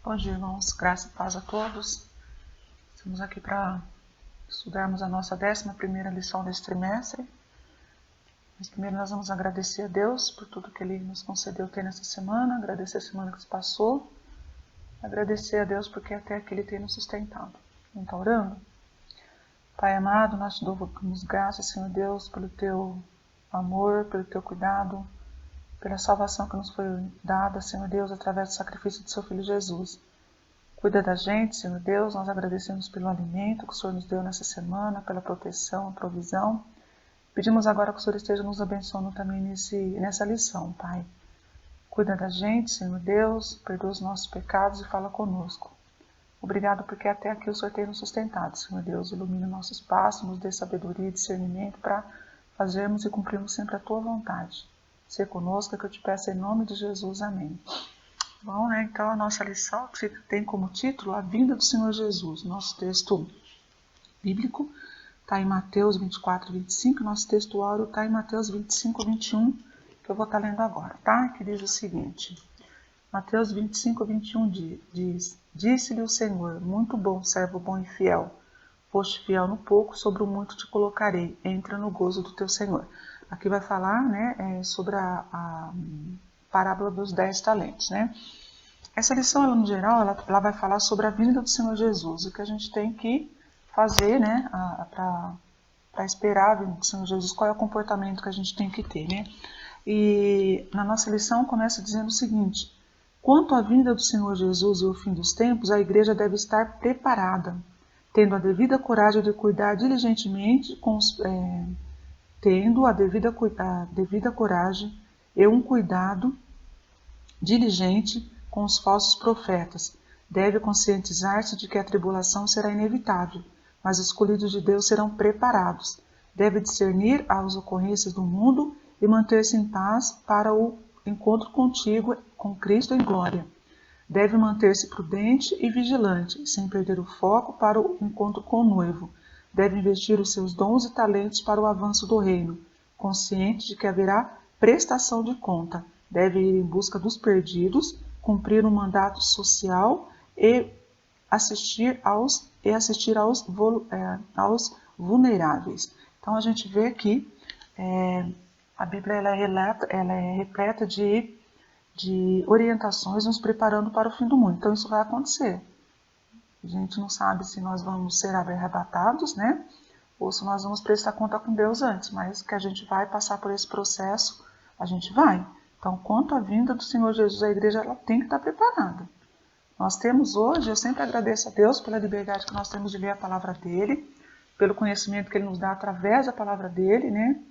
Bom dia, irmãos. Graça e paz a todos. Estamos aqui para estudarmos a nossa 11ª lição deste trimestre. Mas primeiro nós vamos agradecer a Deus por tudo que Ele nos concedeu ter nessa semana, agradecer a semana que se passou, agradecer a Deus porque até aqui Ele tem nos sustentado. Vamos estar orando? Pai amado, nós te damos graças, Senhor Deus, pelo Teu amor, pelo Teu cuidado, pela salvação que nos foi dada, Senhor Deus, através do sacrifício de Seu Filho Jesus. Cuida da gente, Senhor Deus, nós agradecemos pelo alimento que o Senhor nos deu nessa semana, pela proteção, provisão. Pedimos agora que o Senhor esteja nos abençoando também nessa lição, Pai. Cuida da gente, Senhor Deus, perdoa os nossos pecados e fala conosco. Obrigado porque até aqui o Senhor tem nos sustentado, Senhor Deus. Ilumina nossos passos, nos dê sabedoria e discernimento para fazermos e cumprirmos sempre a Tua vontade. Ser conosco é que eu te peço em nome de Jesus. Amém. Bom, então a nossa lição tem como título A Vinda do Senhor Jesus. Nosso texto bíblico está em Mateus 24, 25. Nosso texto áureo está em Mateus 25, 21, que eu vou estar lendo agora, tá? Que diz o seguinte. Mateus 25, 21 diz: Disse-lhe o Senhor, muito bom, servo bom e fiel. Foste fiel no pouco, sobre o muito te colocarei. Entra no gozo do teu Senhor. Aqui vai falar sobre a parábola dos 10 talentos, Essa lição, no geral, ela vai falar sobre a vinda do Senhor Jesus, o que a gente tem que fazer, para esperar a vinda do Senhor Jesus, qual é o comportamento que a gente tem que ter, E na nossa lição começa dizendo o seguinte: quanto à vinda do Senhor Jesus e o fim dos tempos, a igreja deve estar preparada, tendo a devida coragem de cuidar diligentemente tendo a devida coragem e um cuidado diligente com os falsos profetas. Deve conscientizar-se de que a tribulação será inevitável, mas os escolhidos de Deus serão preparados. Deve discernir as ocorrências do mundo e manter-se em paz para o encontro contigo com Cristo em glória. Deve manter-se prudente e vigilante, sem perder o foco para o encontro com o noivo. Deve investir os seus dons e talentos para o avanço do reino, consciente de que haverá prestação de conta. Deve ir em busca dos perdidos, cumprir um mandato social e assistir aos vulneráveis. Então a gente vê que a Bíblia ela é repleta de orientações nos preparando para o fim do mundo. Então isso vai acontecer. A gente não sabe se nós vamos ser arrebatados, ou se nós vamos prestar conta com Deus antes, mas que a gente vai passar por esse processo, a gente vai. Então, quanto à vinda do Senhor Jesus, a igreja ela tem que estar preparada. Nós temos hoje, eu sempre agradeço a Deus pela liberdade que nós temos de ler a palavra dele, pelo conhecimento que ele nos dá através da palavra dele,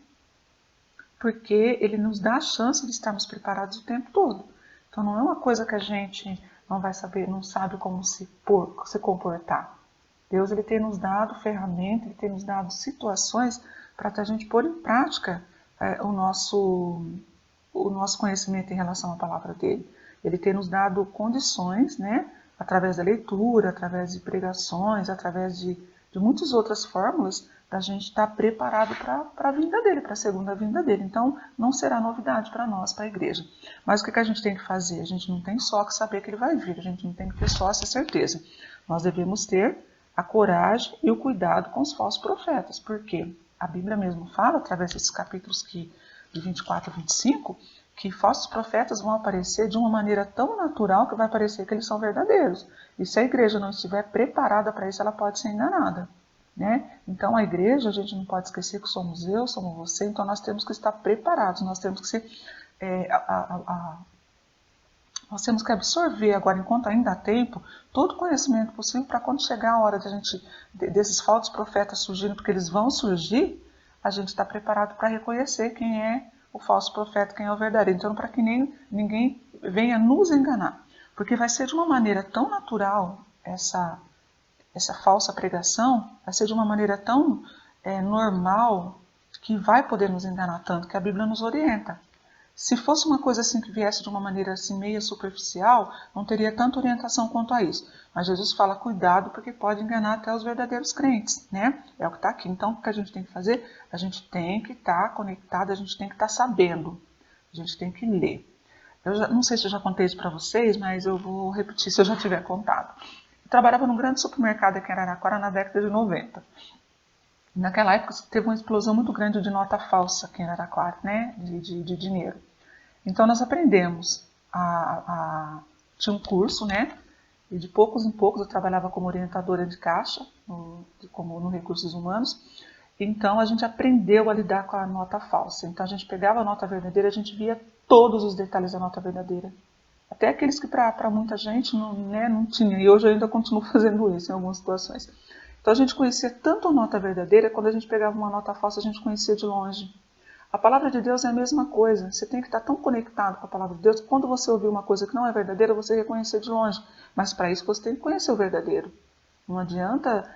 porque ele nos dá a chance de estarmos preparados o tempo todo. Então, não é uma coisa que a gente não sabe como se comportar. Deus ele tem nos dado ferramentas, ele tem nos dado situações para a gente pôr em prática o nosso conhecimento em relação à palavra dele. Ele tem nos dado condições, através da leitura, através de pregações, através de muitas outras fórmulas, da gente estar preparado para a vinda dele, para a segunda vinda dele. Então, não será novidade para nós, para a igreja. Mas o que a gente tem que fazer? A gente não tem só que saber que ele vai vir, a gente não tem que ter só essa certeza. Nós devemos ter a coragem e o cuidado com os falsos profetas, porque a Bíblia mesmo fala, através desses capítulos de 24 a 25, que falsos profetas vão aparecer de uma maneira tão natural que vai parecer que eles são verdadeiros. E se a igreja não estiver preparada para isso, ela pode ser enganada. Então a igreja, a gente não pode esquecer que somos eu, somos você, então nós temos que estar preparados, nós temos que nós temos que absorver agora, enquanto ainda há tempo, todo o conhecimento possível para quando chegar a hora desses falsos profetas surgirem, porque eles vão surgir, a gente está preparado para reconhecer quem é o falso profeta, quem é o verdadeiro. Então, para que ninguém venha nos enganar, porque vai ser de uma maneira tão natural essa falsa pregação, vai ser de uma maneira tão normal que vai poder nos enganar tanto, que a Bíblia nos orienta. Se fosse uma coisa assim que viesse de uma maneira assim meio superficial, não teria tanta orientação quanto a isso. Mas Jesus fala, cuidado, porque pode enganar até os verdadeiros crentes, É o que está aqui. Então, o que a gente tem que fazer? A gente tem que estar conectado, a gente tem que estar sabendo. A gente tem que ler. Eu não sei se eu já contei isso para vocês, mas eu vou repetir se eu já tiver contado. Eu trabalhava num grande supermercado aqui em Araraquara na década de 90. Naquela época teve uma explosão muito grande de nota falsa aqui em Araraquara, né? De dinheiro. Então nós aprendemos tinha um curso, né? E de poucos em poucos eu trabalhava como orientadora de caixa, como no Recursos Humanos. Então a gente aprendeu a lidar com a nota falsa. Então a gente pegava a nota verdadeira, a gente via todos os detalhes da nota verdadeira. Até aqueles que para muita gente não tinha. E hoje eu ainda continuo fazendo isso em algumas situações. Então a gente conhecia tanto a nota verdadeira, quando a gente pegava uma nota falsa, a gente conhecia de longe. A palavra de Deus é a mesma coisa. Você tem que estar tão conectado com a palavra de Deus que quando você ouvir uma coisa que não é verdadeira, você reconhecer de longe. Mas para isso você tem que conhecer o verdadeiro. Não adianta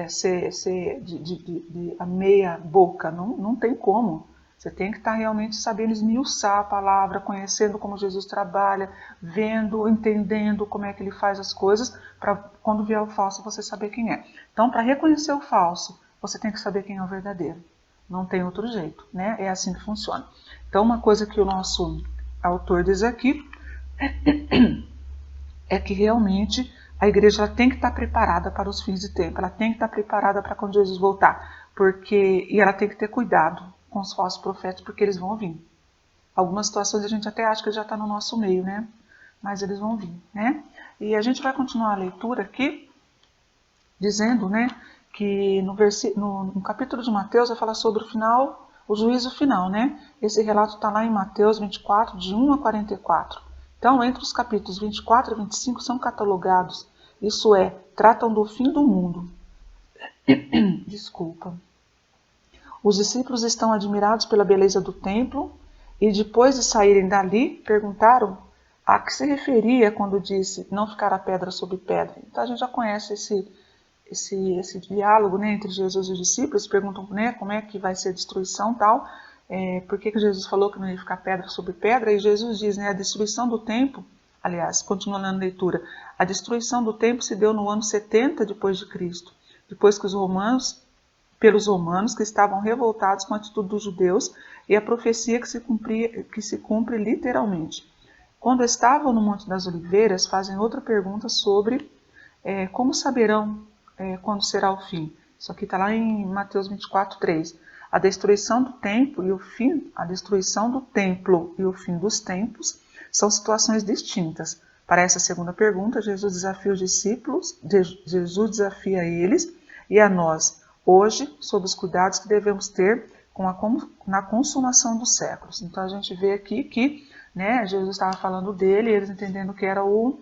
ser a meia boca, não tem como. Você tem que estar realmente sabendo esmiuçar a palavra, conhecendo como Jesus trabalha, vendo, entendendo como é que ele faz as coisas, para quando vier o falso você saber quem é. Então, para reconhecer o falso, você tem que saber quem é o verdadeiro. Não tem outro jeito, né? É assim que funciona. Então, uma coisa que o nosso autor diz aqui é que realmente a igreja tem que estar preparada para os fins de tempo, ela tem que estar preparada para quando Jesus voltar, e ela tem que ter cuidado com os falsos profetas, porque eles vão vir. Algumas situações a gente até acha que ele já está no nosso meio, né? Mas eles vão vir, né? E a gente vai continuar a leitura aqui, dizendo, né, que no capítulo de Mateus vai falar sobre o juízo final, né? Esse relato está lá em Mateus 24, de 1 a 44. Então, entre os capítulos 24 e 25 são catalogados, isso é, tratam do fim do mundo. Desculpa. Os discípulos estão admirados pela beleza do templo e depois de saírem dali, perguntaram a que se referia quando disse não ficará pedra sobre pedra. Então a gente já conhece esse diálogo, né, entre Jesus e os discípulos, perguntam, né, como é que vai ser a destruição e tal, por que Jesus falou que não ia ficar pedra sobre pedra, e Jesus diz, né, a destruição do templo, aliás, continuando a leitura, a destruição do templo se deu no ano 70 depois de Cristo, depois que pelos romanos que estavam revoltados com a atitude dos judeus e a profecia que se cumpre literalmente. Quando estavam no Monte das Oliveiras, fazem outra pergunta sobre como saberão quando será o fim. Isso aqui está lá em Mateus 24, 3. A destruição do templo e o fim dos tempos são situações distintas. Para essa segunda pergunta, Jesus desafia os discípulos, Jesus desafia eles e a nós, hoje, sobre os cuidados que devemos ter na consumação dos séculos. Então a gente vê aqui que, né, Jesus estava falando dele, eles entendendo que era o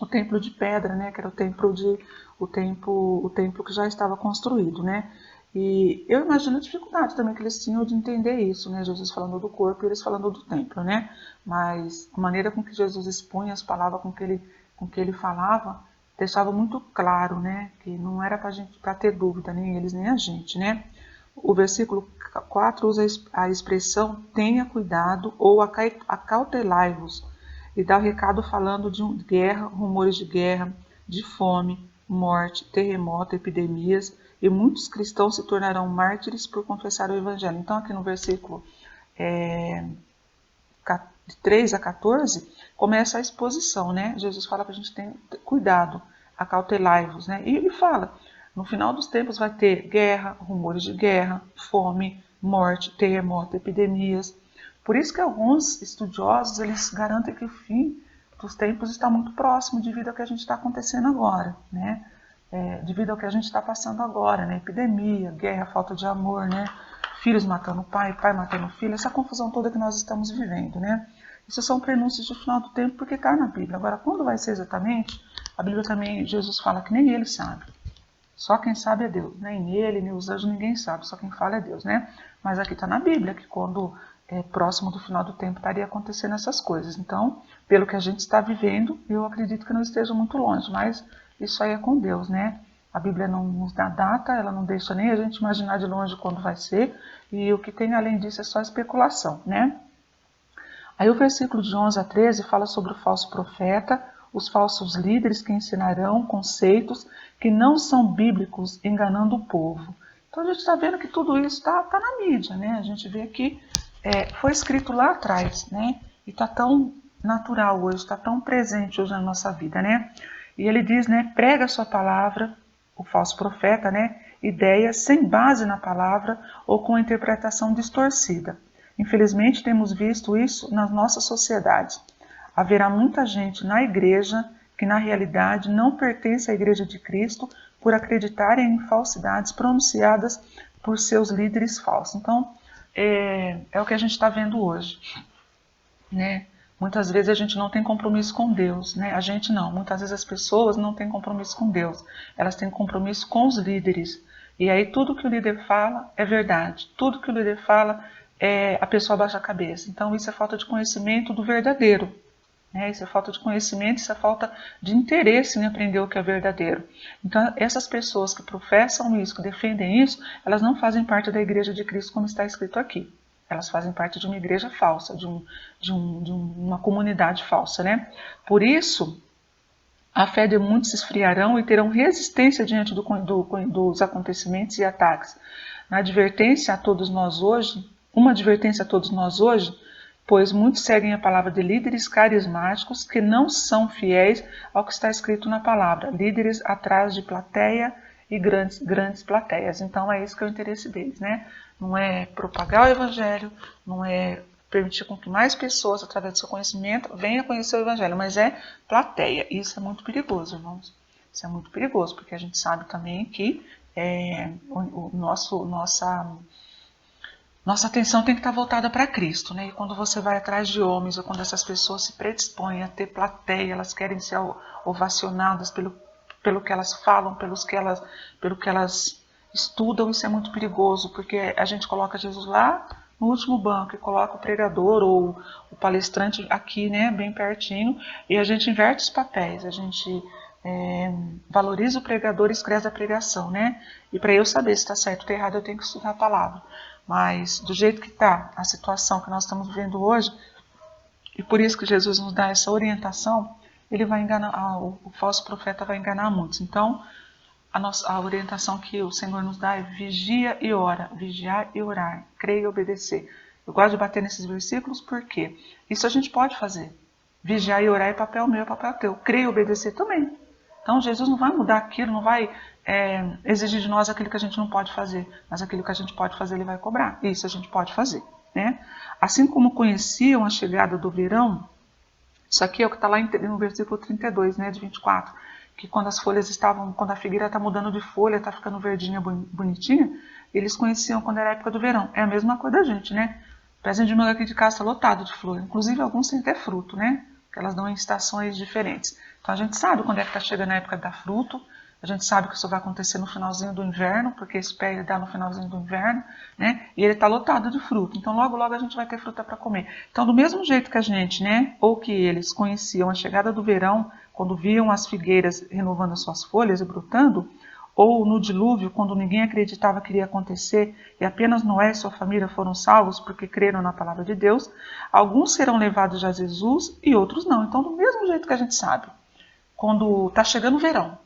templo de pedra, né, que era o templo que já estava construído, né? E eu imagino a dificuldade também que eles tinham de entender isso, né? Jesus falando do corpo e eles falando do templo, né? Mas a maneira com que Jesus expunha as palavras com que ele falava deixava muito claro, né? Que não era para ter dúvida, nem eles nem a gente, né? O versículo 4 usa a expressão tenha cuidado ou acautelai-vos e dá o recado falando de guerra, rumores de guerra, de fome, morte, terremoto, epidemias, e muitos cristãos se tornarão mártires por confessar o evangelho. Então aqui no versículo 3 a 14, começa a exposição, né? Jesus fala que a gente tem cuidado, acautelai-vos, né? E ele fala, no final dos tempos vai ter guerra, rumores de guerra, fome, morte, terremoto, epidemias. Por isso que alguns estudiosos, eles garantem que o fim dos tempos está muito próximo devido ao que a gente está acontecendo agora, né? Devido ao que a gente está passando agora, né? Epidemia, guerra, falta de amor, né? Filhos matando pai, pai matando filho, essa confusão toda que nós estamos vivendo, né? Isso são prenúncios do final do tempo porque está na Bíblia. Agora, quando vai ser exatamente, a Bíblia também, Jesus fala que nem ele sabe. Só quem sabe é Deus. Nem ele, nem os anjos, ninguém sabe. Só quem fala é Deus, né? Mas aqui está na Bíblia que quando próximo do final do tempo estaria acontecendo essas coisas. Então, pelo que a gente está vivendo, eu acredito que não esteja muito longe, mas isso aí é com Deus, né? A Bíblia não nos dá data, ela não deixa nem a gente imaginar de longe quando vai ser, e o que tem além disso é só especulação, né? Aí o versículo de 11 a 13 fala sobre o falso profeta, os falsos líderes que ensinarão conceitos que não são bíblicos, enganando o povo. Então a gente está vendo que tudo isso está na mídia, né? A gente vê que foi escrito lá atrás, né? E está tão natural hoje, está tão presente hoje na nossa vida, né? E ele diz, né, prega a sua palavra, o falso profeta, né, ideias sem base na palavra ou com interpretação distorcida. Infelizmente temos visto isso nas nossas sociedades. Haverá muita gente na igreja que na realidade não pertence à igreja de Cristo por acreditarem em falsidades pronunciadas por seus líderes falsos. Então, é o que a gente está vendo hoje, né? Muitas vezes a gente não tem compromisso com Deus, né? A gente não. Muitas vezes as pessoas não têm compromisso com Deus. Elas têm compromisso com os líderes. E aí tudo que o líder fala é verdade. Tudo que o líder fala, a pessoa baixa a cabeça. Então isso é falta de conhecimento do verdadeiro. Né? Isso é falta de conhecimento, isso é falta de interesse em aprender o que é verdadeiro. Então essas pessoas que professam isso, que defendem isso, elas não fazem parte da igreja de Cristo como está escrito aqui. Elas fazem parte de uma igreja falsa, de uma comunidade falsa, né? Por isso, a fé de muitos se esfriarão e terão resistência diante dos acontecimentos e ataques. Uma advertência a todos nós hoje, pois muitos seguem a palavra de líderes carismáticos que não são fiéis ao que está escrito na palavra. Líderes atrás de plateia e grandes plateias. Então é esse que é o interesse deles, né? Não é propagar o evangelho, não é permitir com que mais pessoas, através do seu conhecimento, venham conhecer o evangelho, mas é plateia. Isso é muito perigoso, irmãos. Isso é muito perigoso, porque a gente sabe também que nossa atenção tem que estar voltada para Cristo, né? E quando você vai atrás de homens, ou quando essas pessoas se predispõem a ter plateia, elas querem ser ovacionadas pelo que elas falam, pelo que elas estudam, isso é muito perigoso, porque a gente coloca Jesus lá no último banco e coloca o pregador ou o palestrante aqui, né, bem pertinho, e a gente inverte os papéis, a gente valoriza o pregador e escreve a pregação, né? E para eu saber se está certo ou está errado, eu tenho que estudar a palavra. Mas do jeito que está a situação que nós estamos vivendo hoje, e por isso que Jesus nos dá essa orientação, ele vai enganar, o falso profeta vai enganar muitos. Então, a orientação que o Senhor nos dá é vigia e ora, vigiar e orar, crer e obedecer. Eu gosto de bater nesses versículos porque isso a gente pode fazer. Vigiar e orar é papel meu, é papel teu. Crer e obedecer também. Então Jesus não vai mudar aquilo, não vai exigir de nós aquilo que a gente não pode fazer, mas aquilo que a gente pode fazer ele vai cobrar. Isso a gente pode fazer, né? Assim como conheciam a chegada do verão, isso aqui é o que está lá no versículo 32, né, de 24, que quando as folhas quando a figueira está mudando de folha, está ficando verdinha, bonitinha, eles conheciam quando era a época do verão. É a mesma coisa da gente, né? O pezinho de manga aqui de casa está lotado de flor, inclusive alguns têm até fruto, né? Que elas dão em estações diferentes. Então a gente sabe quando é que está chegando a época de dar fruto, a gente sabe que isso vai acontecer no finalzinho do inverno, porque esse pé ele dá no finalzinho do inverno, né? E ele está lotado de fruto. Então logo logo a gente vai ter fruta para comer. Então do mesmo jeito que a gente, né, ou que eles conheciam a chegada do verão, quando viam as figueiras renovando as suas folhas e brotando, ou no dilúvio, quando ninguém acreditava que iria acontecer e apenas Noé e sua família foram salvos porque creram na palavra de Deus, alguns serão levados a Jesus e outros não. Então do mesmo jeito que a gente sabe, quando está chegando o verão,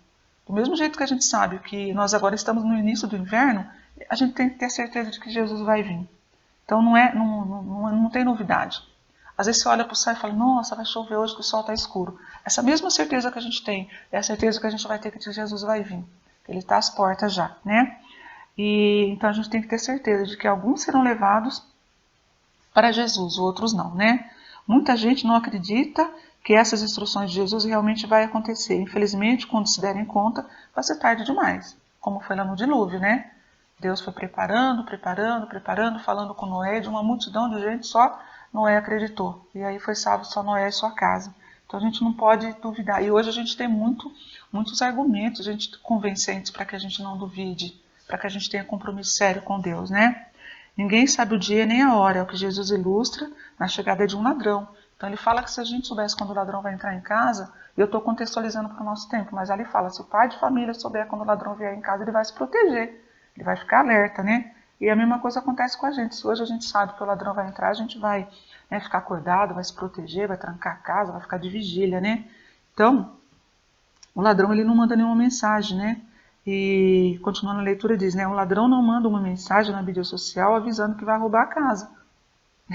do mesmo jeito que a gente sabe que nós agora estamos no início do inverno, a gente tem que ter certeza de que Jesus vai vir. Então não tem novidade. Às vezes você olha para o céu e fala, nossa, vai chover hoje que o sol está escuro. Essa mesma certeza que a gente tem, é a certeza que a gente vai ter que Jesus vai vir. Ele está às portas já, né? E então a gente tem que ter certeza de que alguns serão levados para Jesus, outros não, né? Muita gente não acredita que essas instruções de Jesus realmente vai acontecer. Infelizmente, quando se derem conta, vai ser tarde demais, como foi lá no dilúvio, né? Deus foi preparando, falando com Noé, de uma multidão de gente, só Noé acreditou. E aí foi salvo só Noé e sua casa. Então a gente não pode duvidar. E hoje a gente tem muitos argumentos, convincentes para que a gente não duvide, para que a gente tenha compromisso sério com Deus, né? Ninguém sabe o dia nem a hora, é o que Jesus ilustra na chegada de um ladrão. Então ele fala que se a gente soubesse quando o ladrão vai entrar em casa, eu estou contextualizando para o nosso tempo, mas ali fala, se o pai de família souber quando o ladrão vier em casa, ele vai se proteger, ele vai ficar alerta, né? E a mesma coisa acontece com a gente. Se hoje a gente sabe que o ladrão vai entrar, a gente vai ficar acordado, vai se proteger, vai trancar a casa, vai ficar de vigília, né? Então, o ladrão ele não manda nenhuma mensagem, né? E continuando a leitura diz, né? O ladrão não manda uma mensagem na mídia social avisando que vai roubar a casa.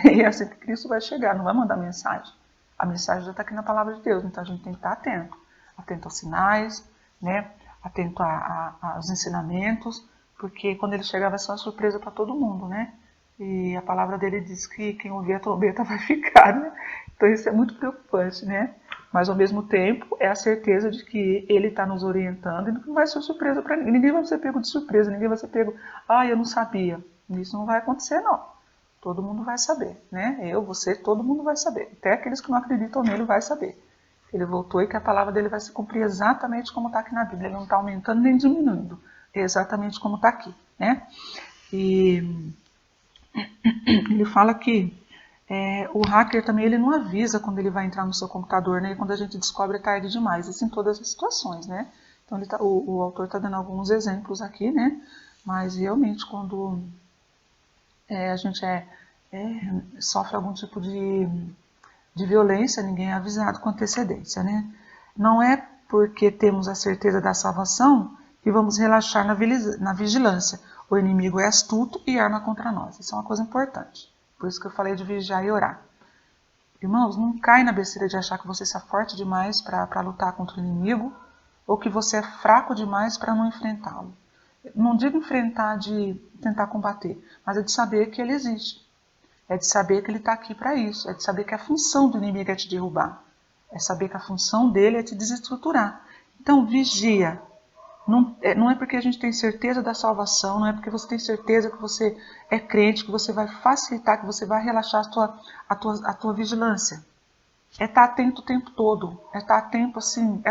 E é assim que Cristo vai chegar, não vai mandar mensagem. A mensagem já está aqui na palavra de Deus, então a gente tem que estar atento. Atento aos sinais, né? Atento aos ensinamentos, porque quando ele chegar vai ser uma surpresa para todo mundo, né? E a palavra dele diz que quem ouvir a trombeta vai ficar, né? Então isso é muito preocupante, né? Mas ao mesmo tempo é a certeza de que ele está nos orientando e não vai ser surpresa para ninguém. Ninguém vai ser pego de surpresa, ninguém vai ser pego, eu não sabia. Isso não vai acontecer, não. Todo mundo vai saber, né? Eu, você, todo mundo vai saber. Até aqueles que não acreditam nele vai saber. Ele voltou e que a palavra dele vai se cumprir exatamente como está aqui na Bíblia. Ele não está aumentando nem diminuindo. É exatamente como está aqui, né? E ele fala que o hacker também ele não avisa quando ele vai entrar no seu computador, né? E quando a gente descobre é tarde demais. Isso em todas as situações, né? Então o autor está dando alguns exemplos aqui, né? Mas realmente quando a gente sofre algum tipo de violência, ninguém é avisado com antecedência, né? Não é porque temos a certeza da salvação que vamos relaxar na vigilância. O inimigo é astuto e arma contra nós. Isso é uma coisa importante. Por isso que eu falei de vigiar e orar. Irmãos, não cai na besteira de achar que você está forte demais para lutar contra o inimigo ou que você é fraco demais para não enfrentá-lo. Não digo enfrentar de tentar combater, mas é de saber que ele existe. É de saber que ele está aqui para isso. É de saber que a função do inimigo é te derrubar. É saber que a função dele é te desestruturar. Então, vigia. Não é porque a gente tem certeza da salvação, não é porque você tem certeza que você é crente, que você vai facilitar, que você vai relaxar a tua vigilância. É estar atento o tempo todo. É estar atento assim,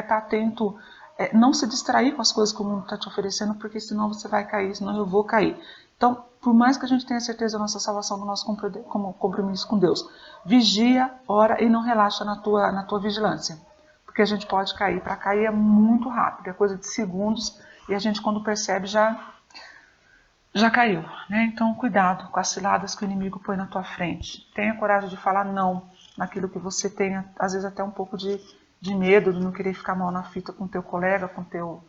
não se distrair com as coisas que o mundo está te oferecendo, porque senão você vai cair, senão eu vou cair. Então, por mais que a gente tenha certeza da nossa salvação, do nosso compromisso com Deus, vigia, ora e não relaxa na tua vigilância. Porque a gente pode cair. Para cair é muito rápido, é coisa de segundos, e a gente quando percebe já caiu, né? Então cuidado com as ciladas que o inimigo põe na tua frente. Tenha coragem de falar não naquilo que você tenha, às vezes até um pouco de medo, de não querer ficar mal na fita com o teu colega, com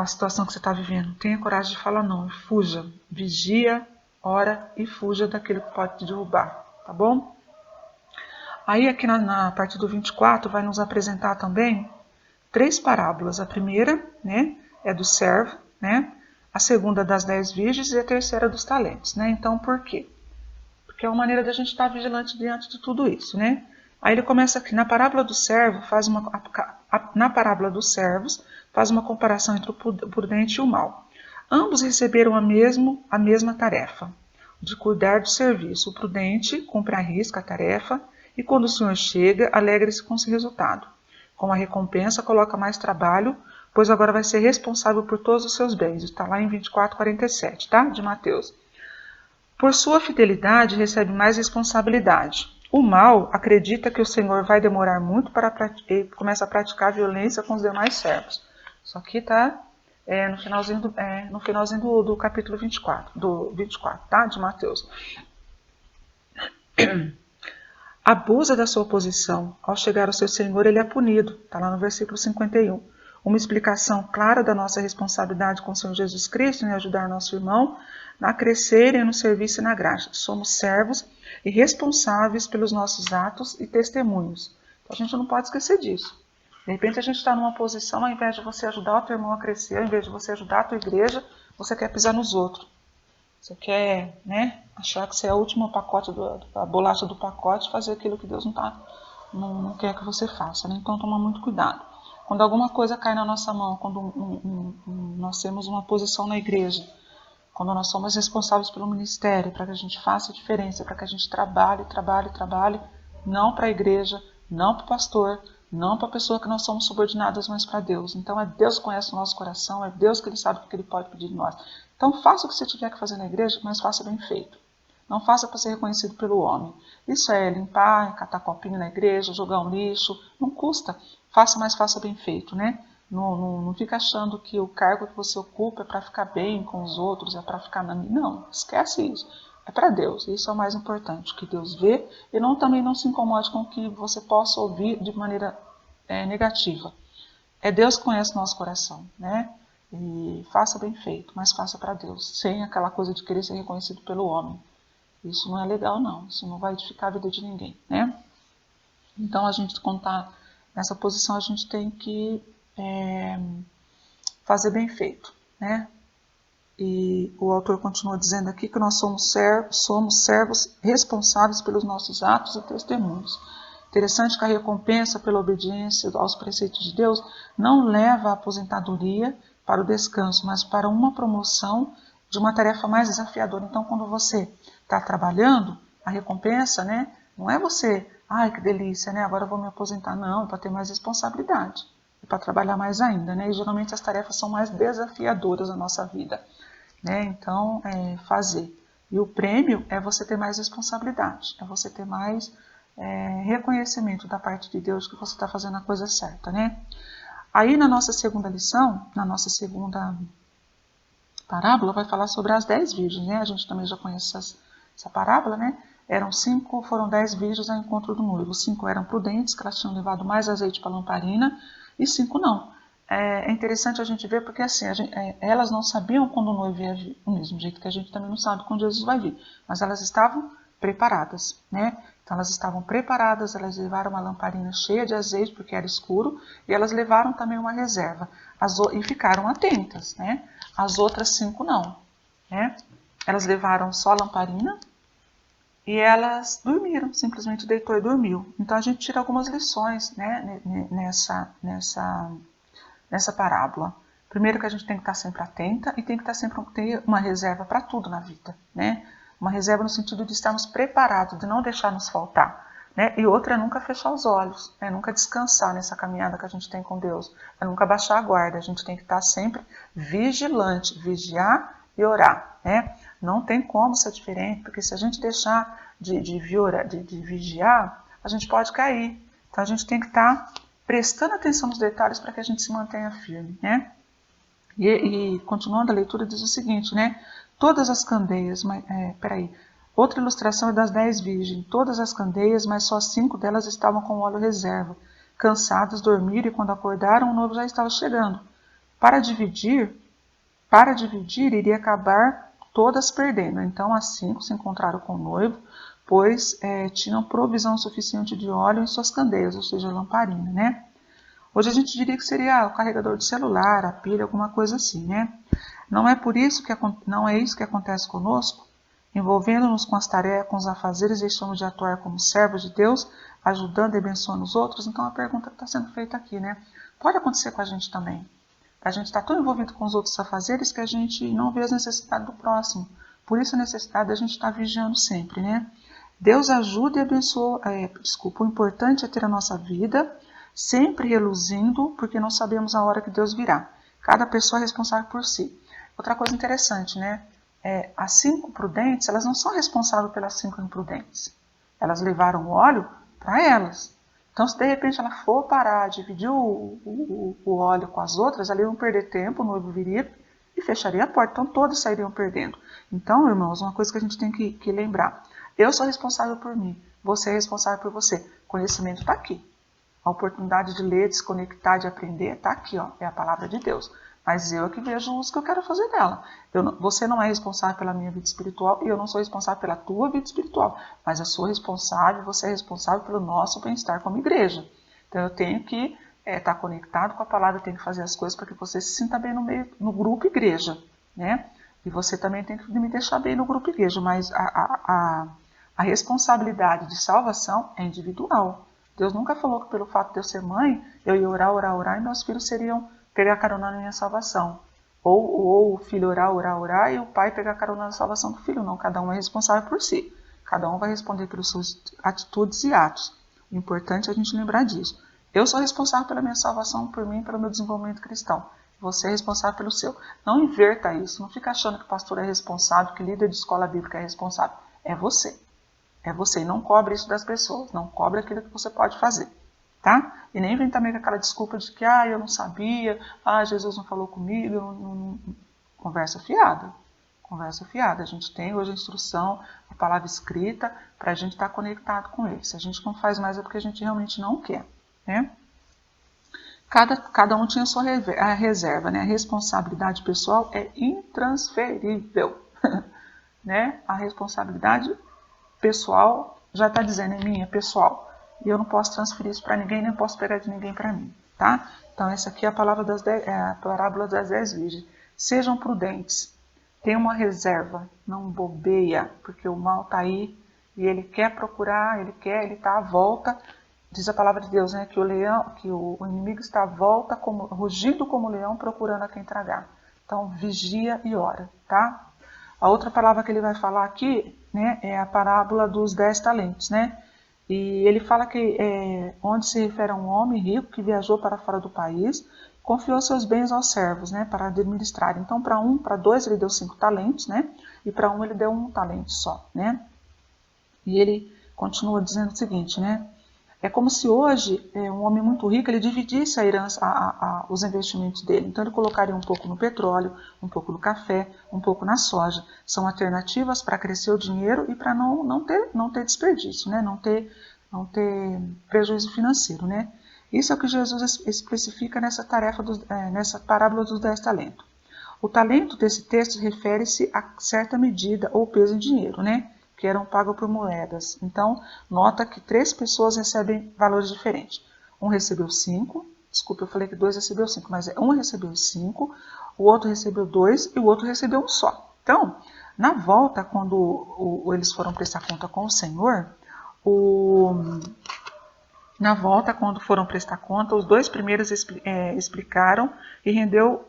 a situação que você está vivendo. Tenha coragem de falar não e fuja. Vigia, ora e fuja daquilo que pode te derrubar, tá bom? Aí aqui na parte do 24 vai nos apresentar também 3 parábolas. A primeira, né, é do servo, né? A segunda das 10 virgens e a terceira dos talentos, né? Então por quê? Porque é uma maneira da gente estar vigilante diante de tudo isso, né? Aí ele começa aqui, na parábola do servo, na parábola dos servos, faz uma comparação entre o prudente e o mau. Ambos receberam a mesma tarefa, de cuidar do serviço. O prudente cumpre à risca a tarefa, e quando o Senhor chega, alegra-se com esse resultado. Com a recompensa, coloca mais trabalho, pois agora vai ser responsável por todos os seus bens. Está lá em 24:47, tá? De Mateus. Por sua fidelidade, recebe mais responsabilidade. O mal acredita que o Senhor vai demorar muito e começa a praticar violência com os demais servos. Isso aqui está no finalzinho do capítulo 24, tá? De Mateus. Abusa da sua posição. Ao chegar ao seu Senhor, ele é punido. Está lá no versículo 51. Uma explicação clara da nossa responsabilidade com o Senhor Jesus Cristo em ajudar nosso irmão a crescerem no serviço e na graça. Somos servos e responsáveis pelos nossos atos e testemunhos. Então, a gente não pode esquecer disso. De repente a gente está numa posição, ao invés de você ajudar o teu irmão a crescer, ao invés de você ajudar a tua igreja, você quer pisar nos outros. Você quer, né, achar que você é o último pacote, a bolacha do pacote, fazer aquilo que Deus não quer que você faça. Né? Então toma muito cuidado. Quando alguma coisa cai na nossa mão, quando nós temos uma posição na igreja, quando nós somos responsáveis pelo ministério, para que a gente faça a diferença, para que a gente trabalhe, não para a igreja, não para o pastor, não para a pessoa que nós somos subordinadas, mas para Deus. Então é Deus que conhece o nosso coração, é Deus que Ele sabe o que Ele pode pedir de nós. Então faça o que você tiver que fazer na igreja, mas faça bem feito. Não faça para ser reconhecido pelo homem. Isso é limpar, catar copinho na igreja, jogar um lixo, não custa. Faça, mas faça bem feito, né? Não fica achando que o cargo que você ocupa é para ficar bem com os outros, é para ficar na minha. Não, esquece isso. É para Deus, isso é o mais importante, que Deus vê, e também não se incomode com o que você possa ouvir de maneira negativa. É Deus que conhece o nosso coração, né? E faça bem feito, mas faça para Deus, sem aquela coisa de querer ser reconhecido pelo homem. Isso não é legal não, isso não vai edificar a vida de ninguém, né? Então, a gente, quando está nessa posição, a gente tem que fazer bem feito, né? E o autor continua dizendo aqui que nós somos servos responsáveis pelos nossos atos e testemunhos. Interessante que a recompensa pela obediência aos preceitos de Deus não leva à aposentadoria para o descanso, mas para uma promoção de uma tarefa mais desafiadora. Então, quando você está trabalhando, a recompensa, né, não é você, ai que delícia, né, agora eu vou me aposentar. Não, é para ter mais responsabilidade, é para trabalhar mais ainda, né, e geralmente as tarefas são mais desafiadoras na nossa vida, né, então, fazer. E o prêmio é você ter mais responsabilidade, é você ter mais reconhecimento da parte de Deus que você está fazendo a coisa certa, né? Aí na nossa segunda lição, na nossa segunda parábola, vai falar sobre as 10 virgens, né? A gente também já conhece essa parábola, né? Foram 10 virgens ao encontro do noivo. 5 eram prudentes, que elas tinham levado mais azeite para a lamparina, e 5 não. É interessante a gente ver porque assim, elas não sabiam quando o noivo ia vir, do mesmo jeito que a gente também não sabe quando Jesus vai vir, mas elas estavam preparadas, né? Então elas estavam preparadas, elas levaram uma lamparina cheia de azeite porque era escuro e elas levaram também uma reserva e ficaram atentas, né? As outras 5 não, né? Elas levaram só a lamparina e elas dormiram, simplesmente deitou e dormiu. Então a gente tira algumas lições, né, nessa parábola. Primeiro que a gente tem que estar sempre atenta e tem que ter uma reserva para tudo na vida, né? Uma reserva no sentido de estarmos preparados, de não deixar nos faltar, né? E outra é nunca fechar os olhos, né? Nunca descansar nessa caminhada que a gente tem com Deus, é nunca baixar a guarda, a gente tem que estar sempre vigilante, vigiar e orar, né? Não tem como ser diferente, porque se a gente deixar de vigiar, a gente pode cair. Então a gente tem que estar prestando atenção nos detalhes para que a gente se mantenha firme, né? E continuando a leitura diz o seguinte, né? Todas as candeias, outra ilustração é das 10 virgens, todas as candeias, mas só 5 delas estavam com óleo reserva. Cansadas, dormiram e quando acordaram, o noivo já estava chegando. Para dividir, iria acabar todas perdendo. Então as 5 se encontraram com o noivo, pois tinham provisão suficiente de óleo em suas candeias, ou seja, lamparina, né? Hoje a gente diria que seria o carregador de celular, a pilha, alguma coisa assim, né? Não é isso que acontece conosco? Envolvendo-nos com as tarefas, com os afazeres, deixamos de atuar como servos de Deus, ajudando e abençoando os outros? Então a pergunta que está sendo feita aqui, né? Pode acontecer com a gente também. A gente está tão envolvido com os outros afazeres que a gente não vê as necessidades do próximo. Por isso a necessidade da gente estar vigiando sempre, né? Deus ajuda e abençoa. O importante é ter a nossa vida sempre reluzindo, porque não sabemos a hora que Deus virá. Cada pessoa é responsável por si. Outra coisa interessante, né? As 5 prudentes, elas não são responsáveis pelas 5 imprudentes. Elas levaram o óleo para elas. Então, se de repente ela for parar, dividir o óleo com as outras, elas iam perder tempo, o noivo viria e fecharia a porta. Então, todos sairiam perdendo. Então, irmãos, uma coisa que a gente tem que lembrar. Eu sou responsável por mim, você é responsável por você. O conhecimento está aqui. A oportunidade de ler, de se conectar, de aprender, está aqui, ó, é a palavra de Deus. Mas eu é que vejo o uso que eu quero fazer dela. Você não é responsável pela minha vida espiritual e eu não sou responsável pela tua vida espiritual. Mas eu sou responsável, você é responsável pelo nosso bem-estar como igreja. Então eu tenho que estar conectado com a palavra, eu tenho que fazer as coisas para que você se sinta bem no grupo igreja, né? E você também tem que me deixar bem no grupo igreja. Mas a responsabilidade de salvação é individual. Deus nunca falou que pelo fato de eu ser mãe, eu ia orar, e meus filhos seriam pegar carona na minha salvação. Ou o filho orar, e o pai pegar carona na salvação do filho. Não, cada um é responsável por si. Cada um vai responder pelas suas atitudes e atos. O importante é a gente lembrar disso. Eu sou responsável pela minha salvação, por mim, pelo meu desenvolvimento cristão. Você é responsável pelo seu. Não inverta isso. Não fica achando que o pastor é responsável, que líder de escola bíblica é responsável. É você. É você, e não cobre isso das pessoas, não cobre aquilo que você pode fazer, tá? E nem vem também com aquela desculpa de que, eu não sabia, Jesus não falou comigo, Conversa fiada, a gente tem hoje a instrução, a palavra escrita, para a gente estar conectado com ele. Se a gente não faz mais é porque a gente realmente não quer, né? Cada um tinha a sua reserva, né? A responsabilidade pessoal é intransferível, né? A responsabilidade pessoal, já está dizendo, é minha, pessoal. e eu não posso transferir isso para ninguém, nem posso pegar de ninguém para mim, tá? Então essa aqui é a parábola das 10 virgens. Sejam prudentes, tenham uma reserva, não bobeia, porque o mal está aí e ele quer procurar, ele está à volta. Diz a palavra de Deus, né, que o inimigo está à volta, rugindo como leão, procurando a quem tragar. Então, vigia e ora, tá? A outra palavra que ele vai falar aqui, né, é a parábola dos 10 talentos, né? E ele fala que onde se refere a um homem rico que viajou para fora do país, confiou seus bens aos servos, né, para administrar. Então, para dois ele deu 5 talentos, né? E para um ele deu 1 talento só, né? E ele continua dizendo o seguinte, né? É como se hoje um homem muito rico ele dividisse a herança, os investimentos dele. Então ele colocaria um pouco no petróleo, um pouco no café, um pouco na soja. São alternativas para crescer o dinheiro e para não ter desperdício, né? não ter prejuízo financeiro. Né? Isso é o que Jesus especifica nessa nessa parábola dos 10 talentos. O talento desse texto refere-se a certa medida ou peso em dinheiro, né? Que eram pagos por moedas. Então, nota que 3 pessoas recebem valores diferentes. Um recebeu 5, desculpa, eu falei que 2 recebeu 5, mas um recebeu 5, o outro recebeu 2 e o outro recebeu 1 só. Então, na volta, quando eles foram prestar conta com o Senhor, os 2 primeiros explicaram e rendeu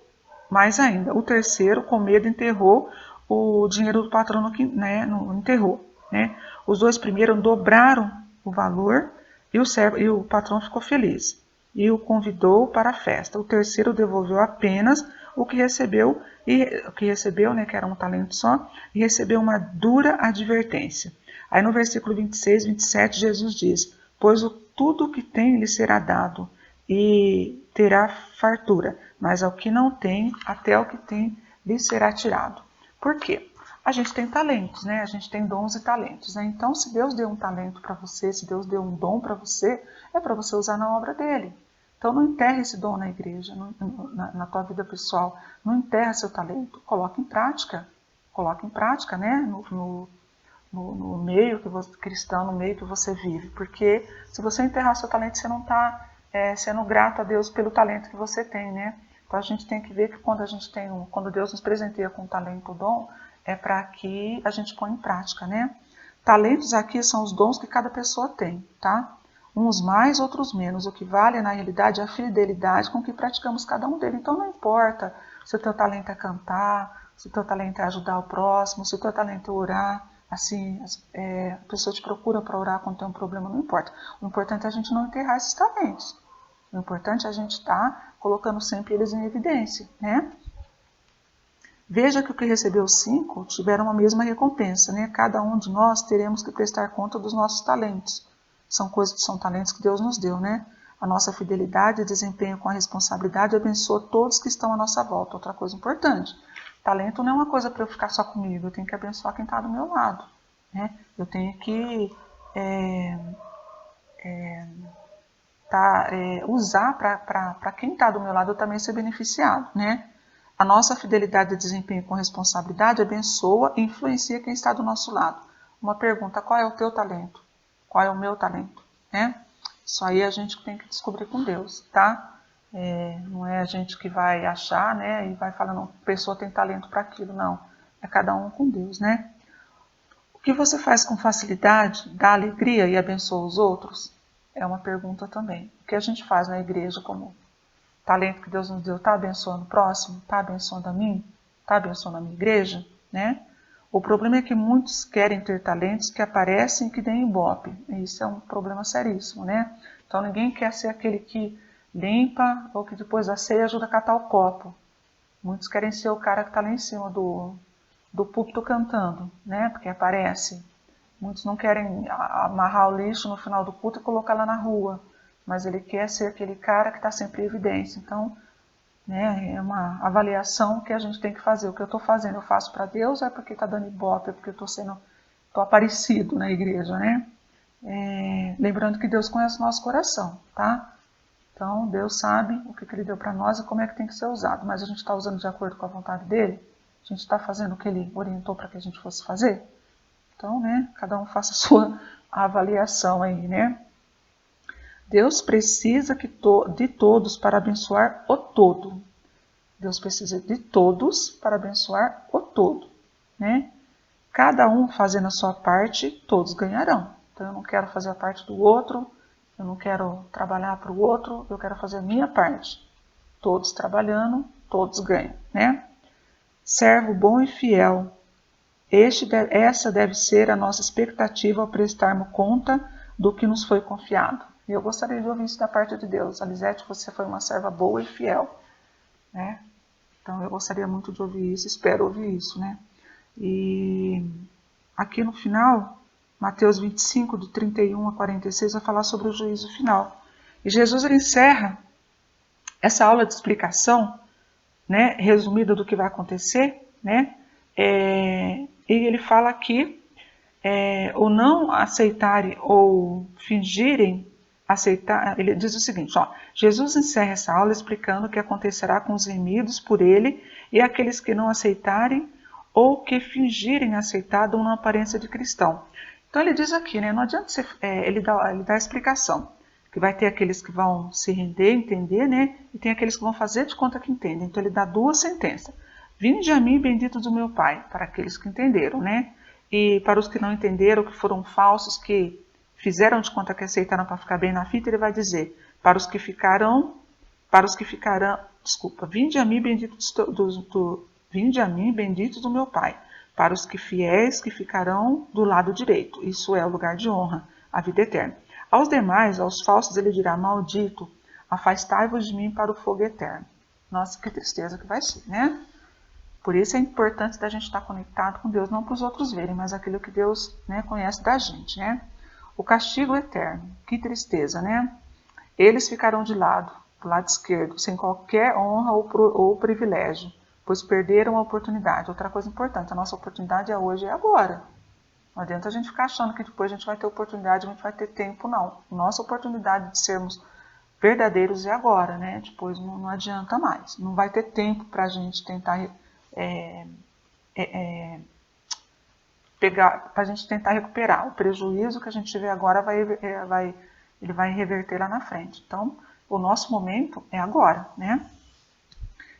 mais ainda. O terceiro, com medo, enterrou o dinheiro do patrono que enterrou. Né? Os 2 primeiros dobraram o valor e o patrão ficou feliz e o convidou para a festa. O terceiro devolveu apenas o que recebeu, né, que era 1 talento só, e recebeu uma dura advertência. Aí no versículo 26, 27, Jesus diz: pois tudo o que tem lhe será dado e terá fartura, mas ao que não tem, até o que tem lhe será tirado. Por quê? A gente tem talentos, né? A gente tem dons e talentos, né? Então, se Deus deu um talento para você, se Deus deu um dom para você, é para você usar na obra dele. Então, não enterre esse dom na igreja, na tua vida pessoal. Não enterre seu talento. Coloque em prática. Coloque em prática, né? No meio cristão, no meio que você vive. Porque se você enterrar seu talento, você não está sendo grato a Deus pelo talento que você tem, né? Então, a gente tem que ver que quando Deus nos presenteia com um talento ou dom, é para que a gente põe em prática, né? Talentos aqui são os dons que cada pessoa tem, tá? Uns mais, outros menos. O que vale, na realidade, é a fidelidade com que praticamos cada um deles. Então, não importa se o teu talento é cantar, se o teu talento é ajudar o próximo, se o teu talento é orar. Assim, a pessoa te procura para orar quando tem um problema, não importa. O importante é a gente não enterrar esses talentos. O importante é a gente estar colocando sempre eles em evidência, né? Veja que o que recebeu 5 tiveram a mesma recompensa, né? Cada um de nós teremos que prestar conta dos nossos talentos. São talentos que Deus nos deu, né? A nossa fidelidade e desempenho com a responsabilidade abençoa todos que estão à nossa volta. Outra coisa importante, talento não é uma coisa para eu ficar só comigo, eu tenho que abençoar quem está do meu lado, né? Eu tenho que usar para quem está do meu lado eu também ser beneficiado, né? A nossa fidelidade e desempenho com responsabilidade abençoa e influencia quem está do nosso lado. Uma pergunta: qual é o teu talento? Qual é o meu talento? Né? Isso aí a gente tem que descobrir com Deus, tá? Não é a gente que vai achar, né? E vai falando, a pessoa tem talento para aquilo, não. É cada um com Deus, né? O que você faz com facilidade, dá alegria e abençoa os outros? É uma pergunta também. O que a gente faz na igreja como talento que Deus nos deu, está abençoando o próximo? Está abençoando a mim? Está abençoando a minha igreja? Né? O problema é que muitos querem ter talentos que aparecem e que deem ibope. E isso é um problema seríssimo, né? Então ninguém quer ser aquele que limpa ou que depois da ceia ajuda a catar o copo. Muitos querem ser o cara que está lá em cima do púlpito cantando, né? Porque aparece. Muitos não querem amarrar o lixo no final do culto e colocar lá na rua. Mas ele quer ser aquele cara que está sempre em evidência. Então, né, é uma avaliação que a gente tem que fazer. O que eu estou fazendo, eu faço para Deus, é porque está dando ibope, é porque eu estou aparecido na igreja, né? Lembrando que Deus conhece o nosso coração, tá? Então, Deus sabe o que Ele deu para nós e como é que tem que ser usado. Mas a gente está usando de acordo com a vontade dEle? A gente está fazendo o que Ele orientou para que a gente fosse fazer? Então, né, cada um faça a sua avaliação aí, né? Deus precisa de todos para abençoar o todo. Deus precisa de todos para abençoar o todo, né? Cada um fazendo a sua parte, todos ganharão. Então eu não quero fazer a parte do outro, eu não quero trabalhar para o outro, eu quero fazer a minha parte. Todos trabalhando, todos ganham, né? Servo bom e fiel. Essa deve ser a nossa expectativa ao prestarmos conta do que nos foi confiado. E eu gostaria de ouvir isso da parte de Deus. Alisete, você foi uma serva boa e fiel, né? Então eu gostaria muito de ouvir isso, espero ouvir isso, né? E aqui no final, Mateus 25, do 31 a 46, vai falar sobre o juízo final. E Jesus ele encerra essa aula de explicação, né, resumida do que vai acontecer, né? E ele fala aqui, ou não aceitarem ou fingirem aceitar, ele diz o seguinte, ó, Jesus encerra essa aula explicando o que acontecerá com os remidos por ele e aqueles que não aceitarem ou que fingirem aceitar dão uma aparência de cristão. Então ele diz aqui, né, não adianta ele dá a explicação, que vai ter aqueles que vão se render, entender, né, e tem aqueles que vão fazer de conta que entendem. Então ele dá duas sentenças. Vinde a mim, bendito do meu Pai, para aqueles que entenderam, né, e para os que não entenderam, que foram falsos, que fizeram de conta que aceitaram para ficar bem na fita, ele vai dizer, vinde a mim, benditos do meu Pai, para os que fiéis que ficarão do lado direito, isso é o lugar de honra, a vida eterna. Aos demais, aos falsos, ele dirá, maldito, afastai-vos de mim para o fogo eterno. Nossa, que tristeza que vai ser, né? Por isso é importante da gente estar conectado com Deus, não para os outros verem, mas aquilo que Deus, né, conhece da gente, né? O castigo eterno, que tristeza, né? Eles ficarão do lado esquerdo, sem qualquer honra ou privilégio, pois perderam a oportunidade. Outra coisa importante, a nossa oportunidade é hoje e agora. Não adianta a gente ficar achando que depois a gente vai ter oportunidade, a gente vai ter tempo, não. Nossa oportunidade de sermos verdadeiros é agora, né? Depois não adianta mais. Não vai ter tempo para a gente tentar para a gente tentar recuperar. O prejuízo que a gente tiver agora ele vai reverter lá na frente. Então, o nosso momento é agora, né?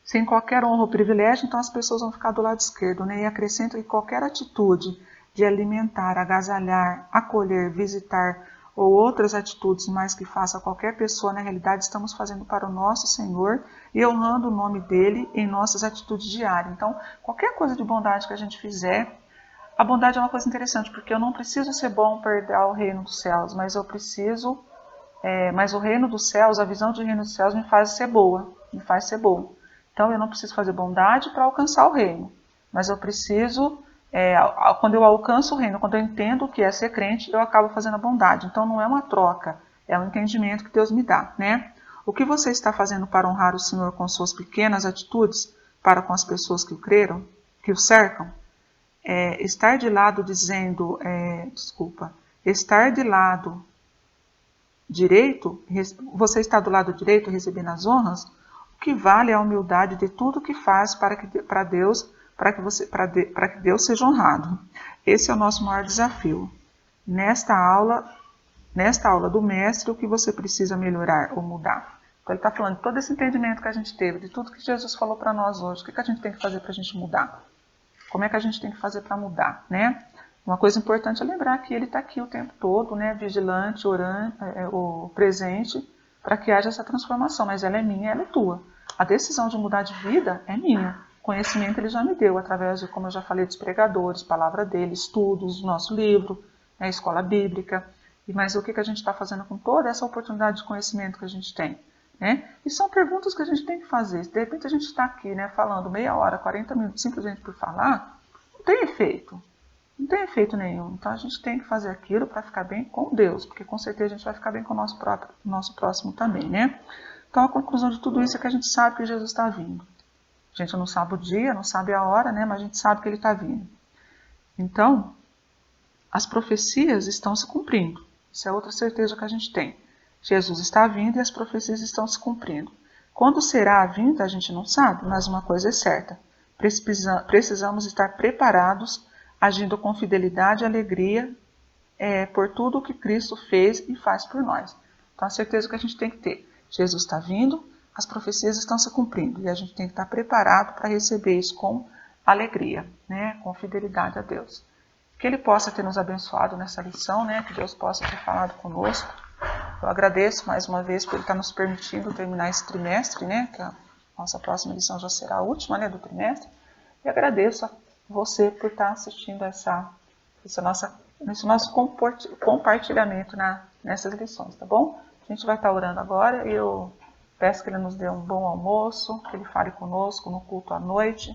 Sem qualquer honra ou privilégio, então as pessoas vão ficar do lado esquerdo, né? E acrescento que qualquer atitude de alimentar, agasalhar, acolher, visitar ou outras atitudes mais que faça qualquer pessoa, na realidade estamos fazendo para o nosso Senhor e honrando o nome dele em nossas atitudes diárias. Então, qualquer coisa de bondade que a gente fizer, a bondade é uma coisa interessante, porque eu não preciso ser bom para herdar o reino dos céus, mas mas o reino dos céus, a visão de reino dos céus me faz ser boa, Então eu não preciso fazer bondade para alcançar o reino, mas eu preciso, quando eu alcanço o reino, quando eu entendo o que é ser crente, eu acabo fazendo a bondade. Então não é uma troca, é um entendimento que Deus me dá, né? O que você está fazendo para honrar o Senhor com suas pequenas atitudes para com as pessoas que o creram, que o cercam? Estar de lado direito, você está do lado direito recebendo as honras, o que vale é a humildade de tudo que faz para que Deus seja honrado. Esse é o nosso maior desafio. Nesta aula do mestre, o que você precisa melhorar ou mudar? Então ele está falando de todo esse entendimento que a gente teve, de tudo que Jesus falou para nós hoje, o que a gente tem que fazer para a gente mudar? Como é que a gente tem que fazer para mudar, né? Uma coisa importante é lembrar que ele está aqui o tempo todo, né? Vigilante, orando, o presente, para que haja essa transformação. Mas ela é minha, ela é tua. A decisão de mudar de vida é minha. O conhecimento ele já me deu, através de, como eu já falei, dos pregadores, palavra dele, estudos, nosso livro, né? Escola bíblica. Mas o que a gente está fazendo com toda essa oportunidade de conhecimento que a gente tem? Né? E são perguntas que a gente tem que fazer. Se de repente a gente está aqui, né, falando meia hora, 40 minutos simplesmente por falar, não tem efeito. Não tem efeito nenhum. Então a gente tem que fazer aquilo para ficar bem com Deus, porque com certeza a gente vai ficar bem com o nosso próximo também, né? Então a conclusão de tudo isso é que a gente sabe que Jesus está vindo. A gente não sabe o dia, não sabe a hora, né? Mas a gente sabe que ele está vindo. Então, as profecias estão se cumprindo. Isso é outra certeza que a gente tem. Jesus está vindo e as profecias estão se cumprindo. Quando será a vinda, a gente não sabe, mas uma coisa é certa. Precisamos estar preparados, agindo com fidelidade e alegria por tudo o que Cristo fez e faz por nós. Então a certeza que a gente tem que ter, Jesus está vindo, as profecias estão se cumprindo e a gente tem que estar preparado para receber isso com alegria, né? Com fidelidade a Deus. Que Ele possa ter nos abençoado nessa lição, né? Que Deus possa ter falado conosco. Eu agradeço mais uma vez por Ele estar nos permitindo terminar esse trimestre, né? Que a nossa próxima lição já será a última, né, do trimestre. E agradeço a você por estar assistindo esse nosso compartilhamento nessas lições, tá bom? A gente vai estar orando agora e eu peço que Ele nos dê um bom almoço, que Ele fale conosco no culto à noite,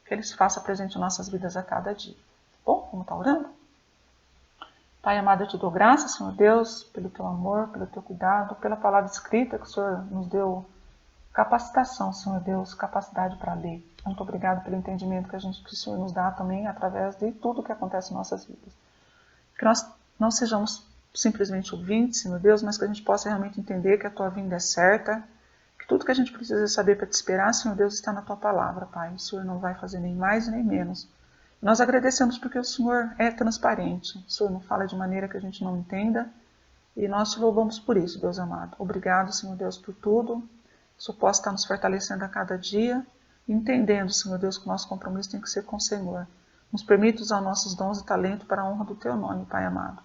que Ele se faça presente em nossas vidas a cada dia. Tá bom? Vamos estar orando? Pai amado, eu te dou graças, Senhor Deus, pelo teu amor, pelo teu cuidado, pela palavra escrita que o Senhor nos deu capacitação, Senhor Deus, capacidade para ler. Muito obrigado pelo entendimento que o Senhor nos dá também através de tudo que acontece em nossas vidas. Que nós não sejamos simplesmente ouvintes, Senhor Deus, mas que a gente possa realmente entender que a tua vinda é certa, que tudo que a gente precisa saber para te esperar, Senhor Deus, está na tua palavra, Pai. O Senhor não vai fazer nem mais nem menos. Nós agradecemos porque o Senhor é transparente, o Senhor não fala de maneira que a gente não entenda, e nós te louvamos por isso, Deus amado. Obrigado, Senhor Deus, por tudo. O Senhor possa estar nos fortalecendo a cada dia, entendendo, Senhor Deus, que o nosso compromisso tem que ser com o Senhor. Nos permita usar nossos dons e talento para a honra do teu nome, Pai amado.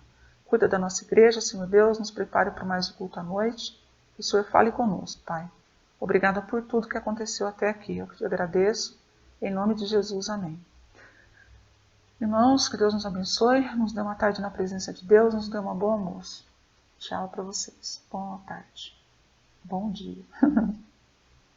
Cuida da nossa igreja, Senhor Deus, nos prepare para mais um culto à noite. Que o Senhor fale conosco, Pai. Obrigada por tudo que aconteceu até aqui. Eu te agradeço. Em nome de Jesus, amém. Irmãos, que Deus nos abençoe, nos dê uma tarde na presença de Deus, nos dê uma boa almoço. Tchau para vocês. Boa tarde. Bom dia.